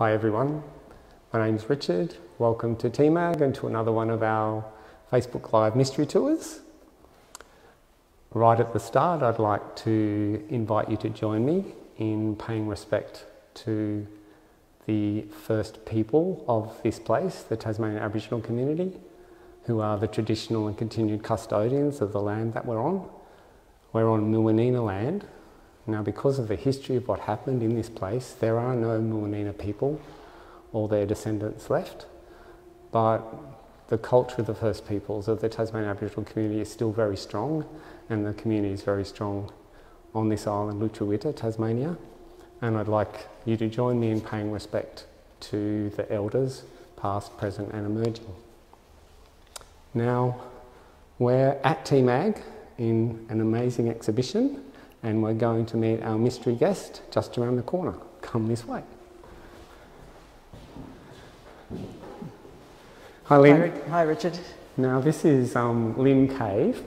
Hi everyone, my name's Richard. Welcome to TMAG and to another one of our Facebook Live mystery tours. Right at the start, I'd like to invite you to join me in paying respect to the first people of this place, the Tasmanian Aboriginal community, who are the traditional and continued custodians of the land that we're on. We're on Muwinina land. Now, because of the history of what happened in this place, there are no Muwinina people or their descendants left, but the culture of the first peoples of the Tasmanian Aboriginal community is still very strong, and the community is very strong on this island, Lutruwita, Tasmania. And I'd like you to join me in paying respect to the elders, past, present and emerging. Now, we're at TMAG in an amazing exhibition, and we're going to meet our mystery guest just around the corner. Come this way. Hi Lyn. Hi Richard. Now this is Lyn Cave,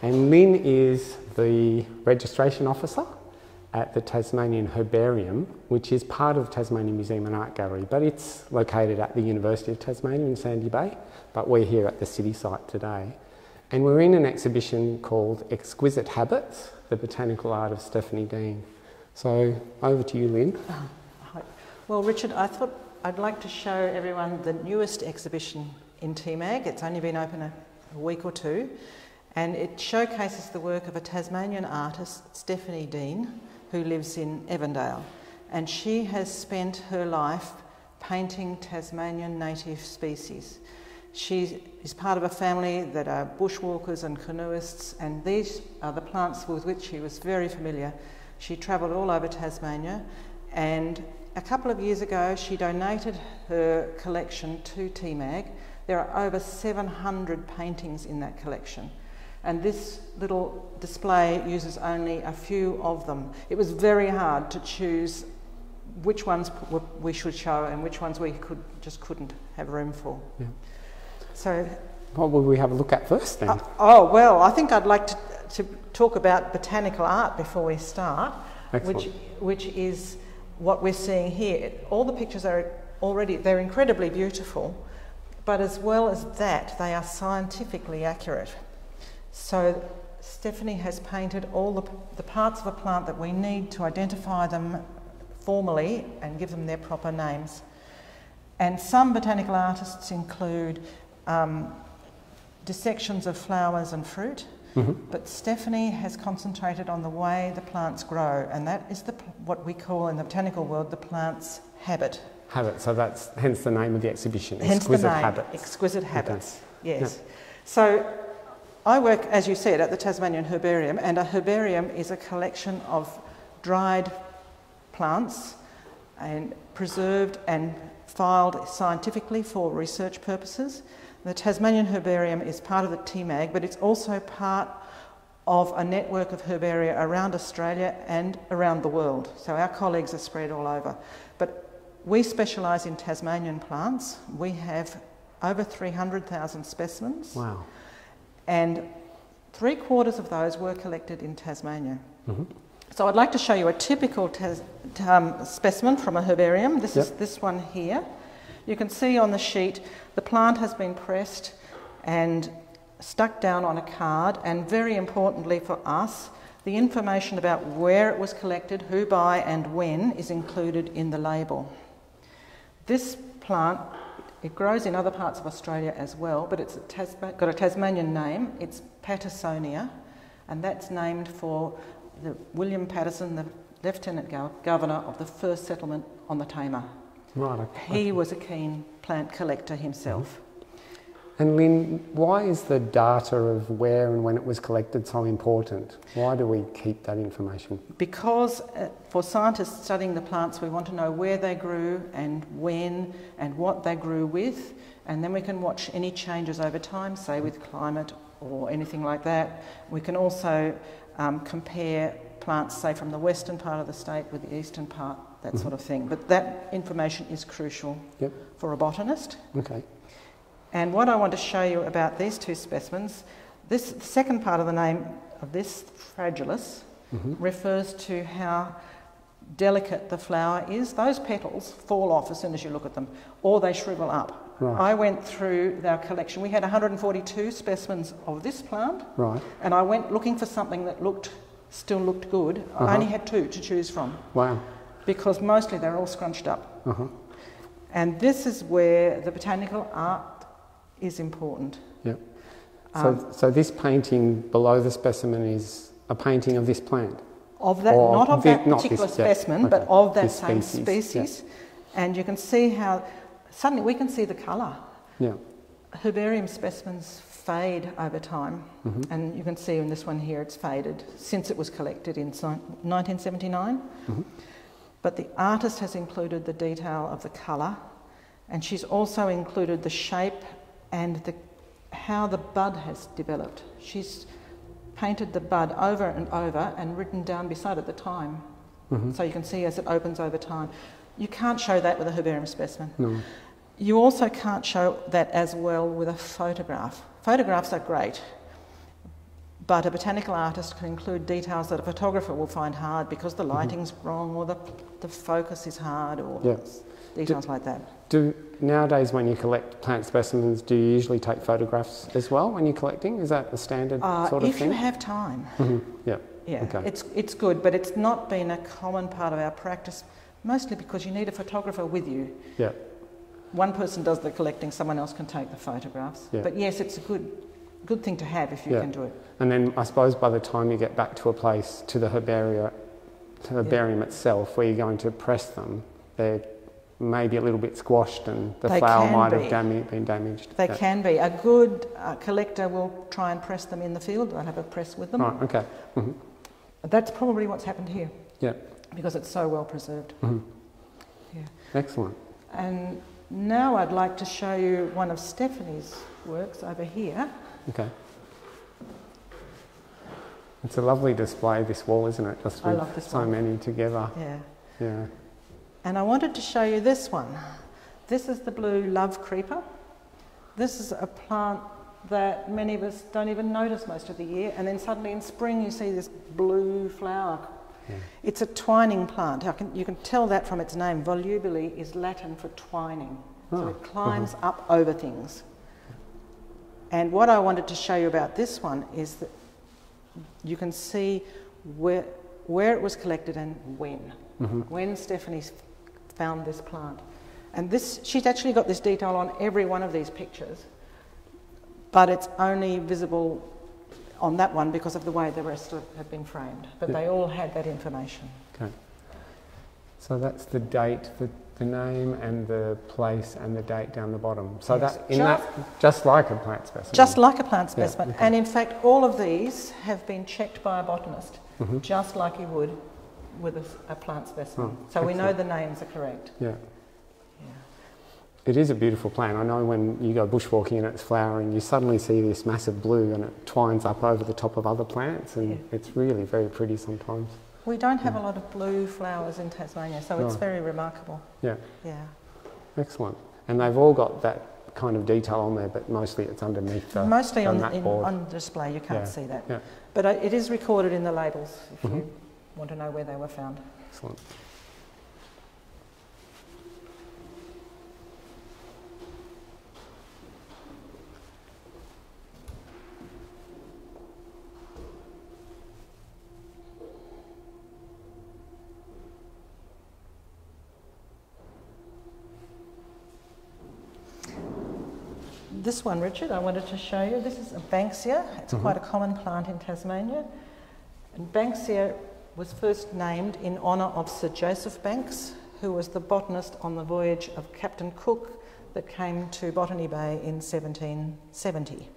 and Lyn is the registration officer at the Tasmanian Herbarium, which is part of the Tasmanian Museum and Art Gallery, but it's located at the University of Tasmania in Sandy Bay, but we're here at the city site today. And we're in an exhibition called Exquisite Habits, the Botanical Art of Stephanie Dean. So over to you, Lyn. Well, Richard, I thought I'd like to show everyone the newest exhibition in TMAG. It's only been open a week or two, and it showcases the work of a Tasmanian artist, Stephanie Dean, who lives in Evandale. And she has spent her life painting Tasmanian native species. She is part of a family that are bushwalkers and canoeists, and these are the plants with which she was very familiar. She travelled all over Tasmania, and a couple of years ago she donated her collection to TMAG. There are over 700 paintings in that collection, and this little display uses only a few of them. It was very hard to choose which ones we should show and which ones we just couldn't have room for. Yeah. So, what will we have a look at first then? Well, I think I'd like to talk about botanical art before we start, which is what we're seeing here. All the pictures are they're incredibly beautiful, but as well as that, they are scientifically accurate. So Stephanie has painted all the parts of a plant that we need to identify them formally and give them their proper names. And some botanical artists include dissections of flowers and fruit, but Stephanie has concentrated on the way the plants grow, and that is what we call in the botanical world the plant's habit. Habit, so that's hence the name of the exhibition, Hence Exquisite the name, Habits. Exquisite Habits, Okay. yes. Yeah. So I work, as you said, at the Tasmanian Herbarium, and a herbarium is a collection of dried plants and preserved and filed scientifically for research purposes. The Tasmanian Herbarium is part of the TMAG, but it's also part of a network of herbaria around Australia and around the world. So our colleagues are spread all over. But we specialise in Tasmanian plants. We have over 300,000 specimens. Wow. And 3/4 of those were collected in Tasmania. So I'd like to show you a typical specimen from a herbarium. This is this one here. You can see on the sheet the plant has been pressed and stuck down on a card, and very importantly for us, the information about where it was collected, who by and when is included in the label. This plant, it grows in other parts of Australia as well, but it's got a Tasmanian name. It's Pattersonia, and that's named for William Patterson, the Lieutenant Governor of the first settlement on the Tamar. Right. He was a keen plant collector himself. And Lyn, why is the data of where and when it was collected so important? Why do we keep that information? Because for scientists studying the plants, we want to know where they grew and when and what they grew with, and then we can watch any changes over time, say with climate or anything like that. We can also compare plants, say, from the western part of the state with the eastern part, that sort of thing. But that information is crucial for a botanist. Okay. And what I want to show you about these two specimens, this second part of the name of this, fragilis, refers to how delicate the flower is, those petals fall off as soon as you look at them, or they shrivel up. Right. I went through our collection. We had 142 specimens of this plant, Right. and I went looking for something that still looked good. I only had 2 to choose from. Wow. Because mostly they're all scrunched up. Uh-huh. And this is where the botanical art is important. Yep. So this painting below the specimen is a painting of this plant? Of that, Or not of that not particular this, yeah, specimen, okay. but of that This same species, species. And you can see how suddenly we can see the colour. Yeah. Herbarium specimens fade over time, and you can see in this one here it's faded since it was collected in 1979. But the artist has included the detail of the colour, and she's also included the shape and how the bud has developed. She's painted the bud over and over and written down beside it the time. So you can see as it opens over time. You can't show that with a herbarium specimen. No. You also can't show that as well with a photograph. Photographs are great, but a botanical artist can include details that a photographer will find hard because the lighting's wrong, or the focus is hard, or details like that. Nowadays, when you collect plant specimens, do you usually take photographs as well when you're collecting? Is that a standard sort of if thing? you have time. Yeah. Yeah, Okay. it's good, but it's not been a common part of our practice, mostly because you need a photographer with you. Yeah. One person does the collecting, someone else can take the photographs. Yeah. But yes, it's a good thing to have if you can do it. And then I suppose by the time you get back to a place, to the herbarium itself, where you're going to press them, they're maybe a little bit squashed and the flower might have been damaged. They can be. A good collector will try and press them in the field. They'll have a press with them. Right, okay. That's probably what's happened here. Yeah. Because it's so well preserved. Yeah. Excellent. And now I'd like to show you one of Stephanie's works over here. Okay. It's a lovely display, this wall, isn't it? Just I with love this so one. many together. Yeah. Yeah. And I wanted to show you this one. This is the blue love creeper. This is a plant that many of us don't even notice most of the year, and then suddenly in spring you see this blue flower. Yeah. It's a twining plant. You can tell that from its name. Volubile is Latin for twining. So it climbs up over things. And what I wanted to show you about this one is that you can see where it was collected and when Stephanie found this plant. And she's actually got this detail on every one of these pictures, but it's only visible on that one because of the way the rest have been framed. But they all had that information. Okay. So that's the date, the name and the place and the date down the bottom. So yes. Just like a plant specimen. Just like a plant specimen. Yeah, okay. And in fact, all of these have been checked by a botanist, just like you would with a plant specimen. So we know the names are correct. Yeah. It is a beautiful plant. I know when you go bushwalking and it's flowering, you suddenly see this massive blue and it twines up over the top of other plants, and it's really very pretty sometimes. We don't have a lot of blue flowers in Tasmania, so it's very remarkable. Yeah. Yeah. Excellent. And they've all got that kind of detail on there, but mostly it's underneath the Mostly board. on display, you can't see that. Yeah. But it is recorded in the labels if you want to know where they were found. Excellent. This one, Richard, I wanted to show you. This is a Banksia. It's quite a common plant in Tasmania. And Banksia was first named in honour of Sir Joseph Banks, who was the botanist on the voyage of Captain Cook that came to Botany Bay in 1770.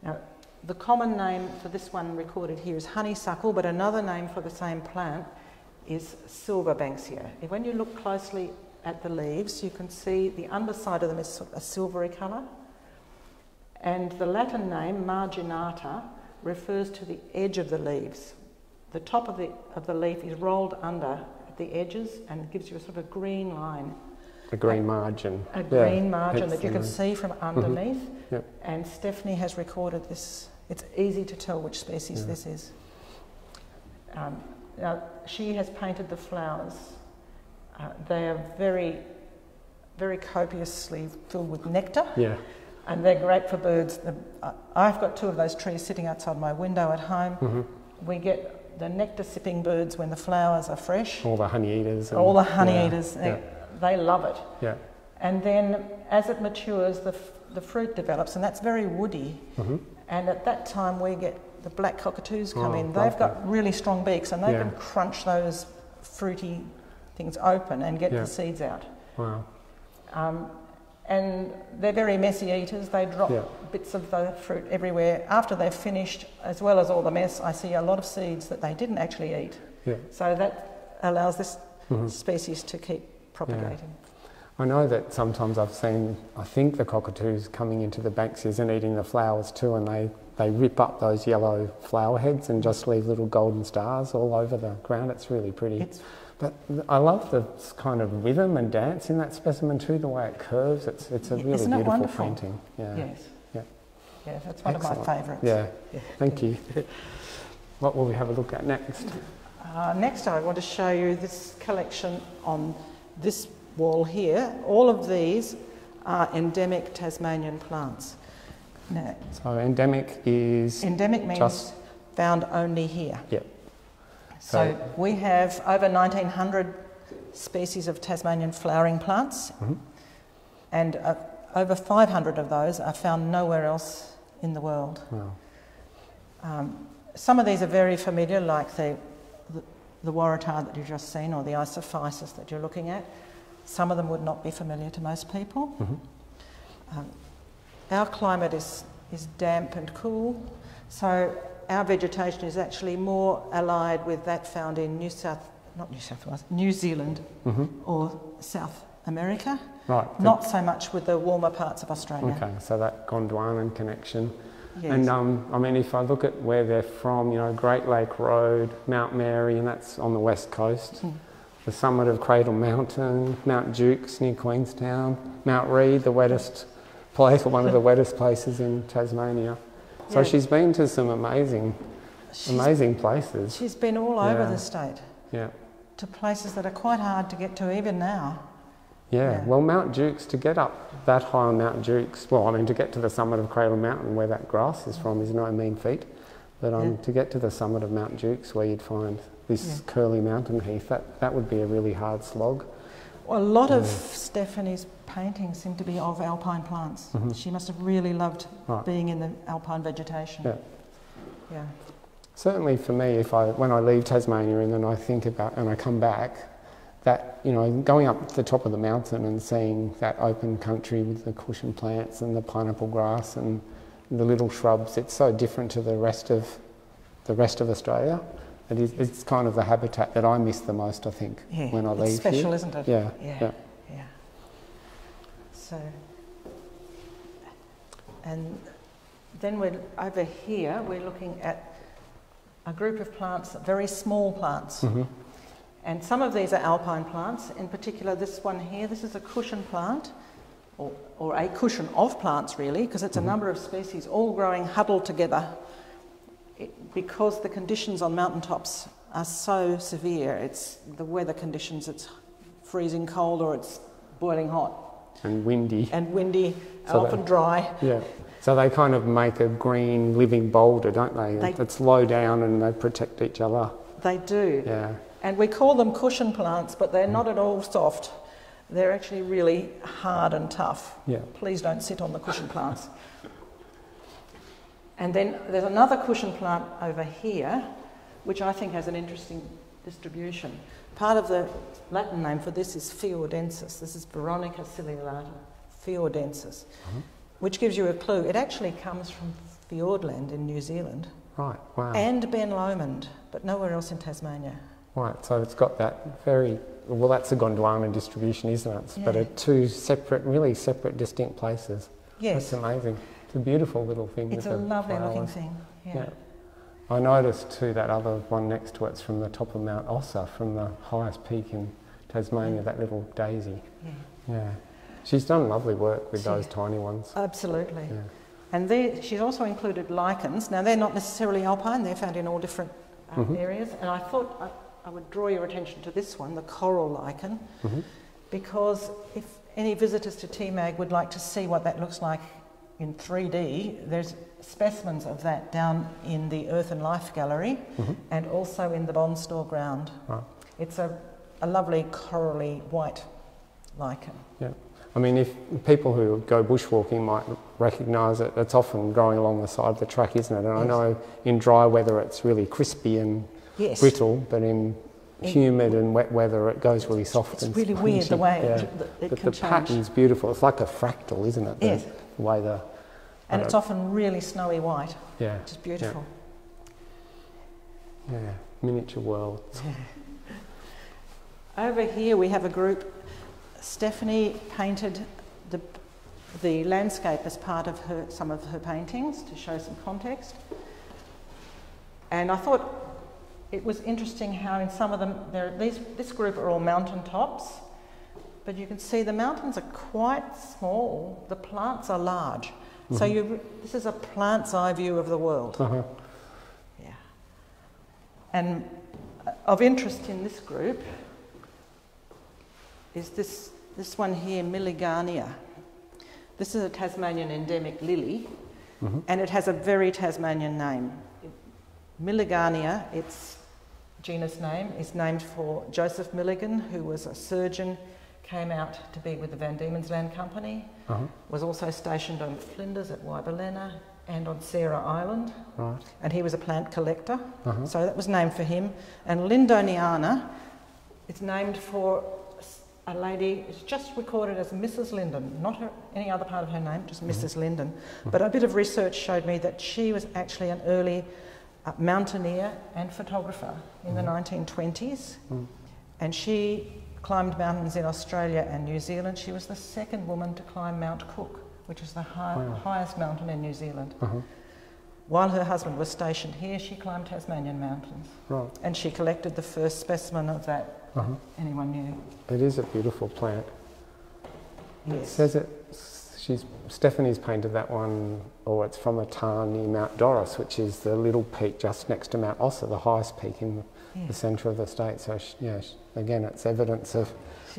Now, the common name for this one recorded here is honeysuckle, but another name for the same plant is silver Banksia. When you look closely at the leaves, you can see the underside of them is a silvery colour, and the Latin name marginata refers to the edge of the leaves. The top of the leaf is rolled under at the edges and gives you a sort of a green line. A green margin. A green margin that you can see from underneath. And Stephanie has recorded this. It's easy to tell which species this is. Now, she has painted the flowers. They are very, very copiously filled with nectar. Yeah. And they're great for birds. I've got 2 of those trees sitting outside my window at home. Mm-hmm. We get the nectar-sipping birds when the flowers are fresh. All the honey eaters. All the honey eaters. They love it. Yeah. And then as it matures, the fruit develops, and that's very woody. Mm-hmm. And at that time, we get the black cockatoos come in. Lovely. They've got really strong beaks, and they can crunch those fruity things open and get the seeds out. Wow. And they're very messy eaters. They drop bits of the fruit everywhere. After they've finished, as well as all the mess, I see a lot of seeds that they didn't actually eat. Yeah. So that allows this species to keep propagating. Yeah. I know that sometimes I've seen, I think the cockatoos coming into the Banksias and eating the flowers too, and they rip up those yellow flower heads and just leave little golden stars all over the ground. It's really pretty. But I love the kind of rhythm and dance in that specimen too, the way it curves. It's a really beautiful painting. Yeah. Yes. Yeah. Yeah, that's one of my favourites. Yeah. Thank you. What will we have a look at next? Next I want to show you this collection on this wall here. All of these are endemic Tasmanian plants. Now, so endemic is... Endemic means found only here. Yep. So we have over 1,900 species of Tasmanian flowering plants, and over 500 of those are found nowhere else in the world. Wow. Some of these are very familiar, like the waratah that you've just seen, or the isophysis that you're looking at. Some of them would not be familiar to most people. Our climate is damp and cool, so our vegetation is actually more allied with that found in New Zealand or South America. Right. Not so much with the warmer parts of Australia. Okay, so that Gondwanan connection. Yes. And I mean, if I look at where they're from, you know, Great Lake Road, Mount Mary, and that's on the west coast. The summit of Cradle Mountain, Mount Jukes near Queenstown, Mount Reid, the wettest place, or one of the wettest places in Tasmania. So she's been to some amazing places. She's been all over the state. Yeah. To places that are quite hard to get to even now. Yeah. Well, Mount Jukes, to get up that high on Mount Jukes, well, I mean, to get to the summit of Cradle Mountain where that grass is from is no mean feat. But to get to the summit of Mount Jukes where you'd find this curly mountain heath, that would be a really hard slog. Well, a lot of Stephanie's paintings seem to be of alpine plants. She must have really loved being in the alpine vegetation. Yeah. Certainly for me, when I leave Tasmania and then I think about, and I come back, that, you know, going up the top of the mountain and seeing that open country with the cushion plants and the pineapple grass and the little shrubs, it's so different to the rest of Australia. It's kind of the habitat that I miss the most, I think, when I leave it's special, here. Isn't it? Yeah. So, and then we're over here, we're looking at a group of plants, very small plants. And some of these are alpine plants. In particular, this one here, this is a cushion plant, or a cushion of plants really, because it's a number of species all growing huddled together. Because the conditions on mountaintops are so severe, it's the weather conditions, it's freezing cold or it's boiling hot. And windy. So often dry. Yeah. So they kind of make a green living boulder, don't they? It's low down and they protect each other. They do. Yeah. And we call them cushion plants, but they're not at all soft. They're actually really hard and tough. Yeah. Please don't sit on the cushion plants. And then there's another cushion plant over here, which I think has an interesting distribution. Part of the Latin name for this is Feodensis. This is Veronica ciliata, Feodensis, which gives you a clue. It actually comes from Fiordland in New Zealand. Right, wow. And Ben Lomond, but nowhere else in Tasmania. Right, so it's got that well, that's a Gondwanan distribution, isn't it? Yeah. But at two really separate, distinct places. Yes. That's amazing. It's a beautiful little thing. It's a lovely looking thing, yeah. I noticed too that other one next to it's from the top of Mount Ossa, from the highest peak in Tasmania, that little daisy. Yeah. She's done lovely work with those tiny ones. Absolutely. Yeah. And she's also included lichens. Now they're not necessarily alpine, they're found in all different areas. And I thought I would draw your attention to this one, the coral lichen, because if any visitors to TMAG would like to see what that looks like in 3D, there's specimens of that down in the Earth and Life Gallery and also in the Bond Store ground. Right. It's a lovely corally white lichen. Yeah. I mean, if people who go bushwalking might recognise it, it's often growing along the side of the track, isn't it? And I know in dry weather it's really crispy and brittle, but in humid and wet weather it goes really soft. It's really weird the way it but can the change. pattern's beautiful. It's like a fractal, isn't it? Yes. The way and it's often really snowy white. Yeah. Which is beautiful. Yeah. Miniature worlds. Over here we have a group. Stephanie painted the landscape as part of some of her paintings to show some context. And I thought it was interesting how in some of them, this group are all mountain tops, but you can see the mountains are quite small, the plants are large. So this is a plant's eye view of the world. Yeah. And of interest in this group is this one here, Milligania. This is a Tasmanian endemic lily, and it has a very Tasmanian name. Milligania, its genus name, is named for Joseph Milligan, who was a surgeon, came out to be with the Van Diemen's Land Company, was also stationed on Flinders at Wyberlena and on Sarah Island, and he was a plant collector, so that was named for him. And Lindoniana is named for a lady, it's just recorded as Mrs. Linden, not any other part of her name, just Mrs. Linden. But a bit of research showed me that she was actually an early mountaineer and photographer in the 1920s. And she climbed mountains in Australia and New Zealand. She was the second woman to climb Mount Cook, which is the highest mountain in New Zealand. While her husband was stationed here, she climbed Tasmanian mountains. And she collected the first specimen of that anyone knew. It is a beautiful plant. Yes. It says Stephanie's painted that one, or it's from a tarn near Mount Doris, which is the little peak just next to Mount Ossa, the highest peak in the centre of the state. So again, it's evidence of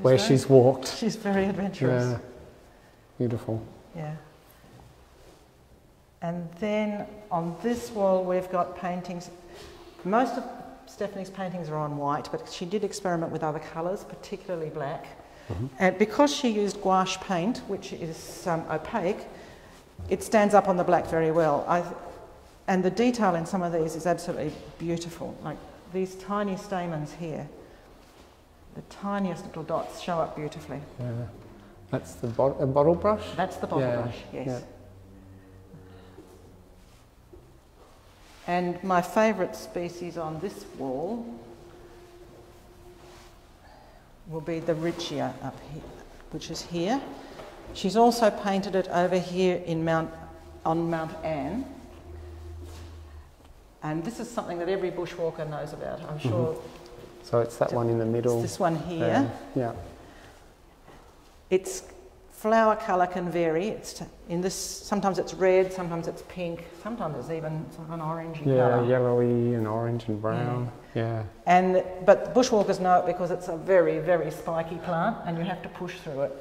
where she's walked. She's very adventurous. Yeah, beautiful. Yeah. And then on this wall we've got paintings. Most of Stephanie's paintings are on white, but she did experiment with other colours, particularly black. And because she used gouache paint, which is opaque, it stands up on the black very well. And the detail in some of these is absolutely beautiful. Like these tiny stamens here, the tiniest little dots show up beautifully. Yeah. That's the bottle brush? That's the bottle brush, yes. Yeah. And my favourite species on this wall will be the Richia up here, which is here. She's also painted it over here on Mount Anne. And this is something that every bushwalker knows about, I'm sure. So it's that one in the middle. It's this one here. Yeah. Its flower colour can vary. Sometimes it's red, sometimes it's pink, sometimes it's even sort of an orangey colour. Yeah, yellowy and orange and brown. Yeah. But bushwalkers know it because it's a very, very spiky plant and you have to push through it.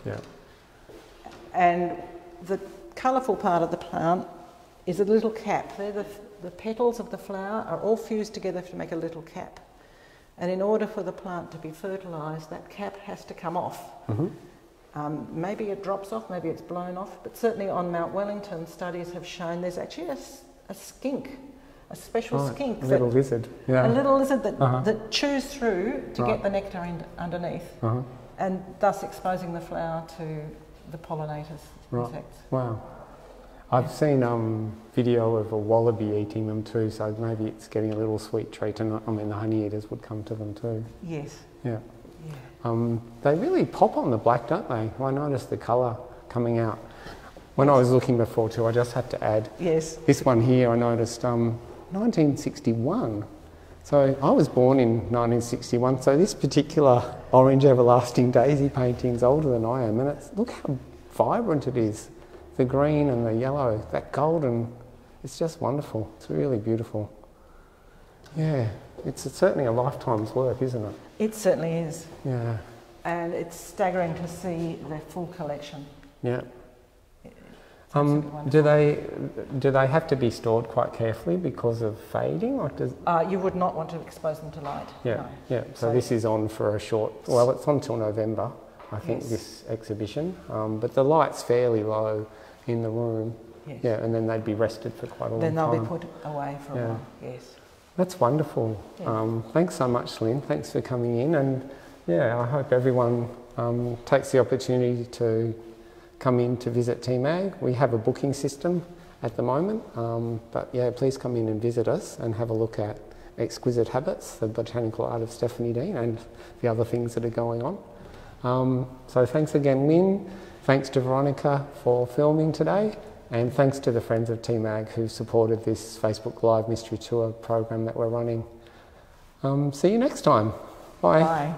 Yeah. And the colourful part of the plant is a little cap. The petals of the flower are all fused together to make a little cap. And in order for the plant to be fertilised, that cap has to come off. Maybe it drops off, maybe it's blown off, but certainly on Mount Wellington, studies have shown there's actually a skink, a special skink. A little lizard. Yeah. A little lizard that chews through to get the nectar underneath, and thus exposing the flower to the pollinators, insects. Wow. I've seen video of a wallaby eating them too, so maybe it's getting a little sweet treat, and I mean the honey eaters would come to them too. Yes. Yeah. They really pop on the black, don't they? I noticed the colour coming out. When I was looking before too, I just had to add this one here. I noticed 1961. So I was born in 1961, so this particular orange everlasting daisy painting's older than I am, and look how vibrant it is. The green and the yellow, that golden, it's just wonderful. It's really beautiful. Yeah, it's certainly a lifetime's work, isn't it? It certainly is. Yeah. And it's staggering to see the full collection. Yeah. It's absolutely wonderful. Do they have to be stored quite carefully because of fading, or does? You would not want to expose them to light. Yeah, no. yeah. So this is on for a short. Well, it's on till November, I think. Yes. This exhibition, but the light's fairly low in the room. Yes. Yeah, and then they'd be rested for quite a long time. Then they'll be put away for a while. Yes. That's wonderful. Yeah. Thanks so much, Lyn. Thanks for coming in, and yeah, I hope everyone takes the opportunity to come in to visit TMAG. We have a booking system at the moment, but yeah, please come in and visit us and have a look at Exquisite Habits, the Botanical Art of Stephanie Dean, and the other things that are going on. So thanks again, Lyn. Thanks to Veronica for filming today, and thanks to the friends of TMAG who supported this Facebook Live Mystery Tour program that we're running. See you next time. Bye. Bye.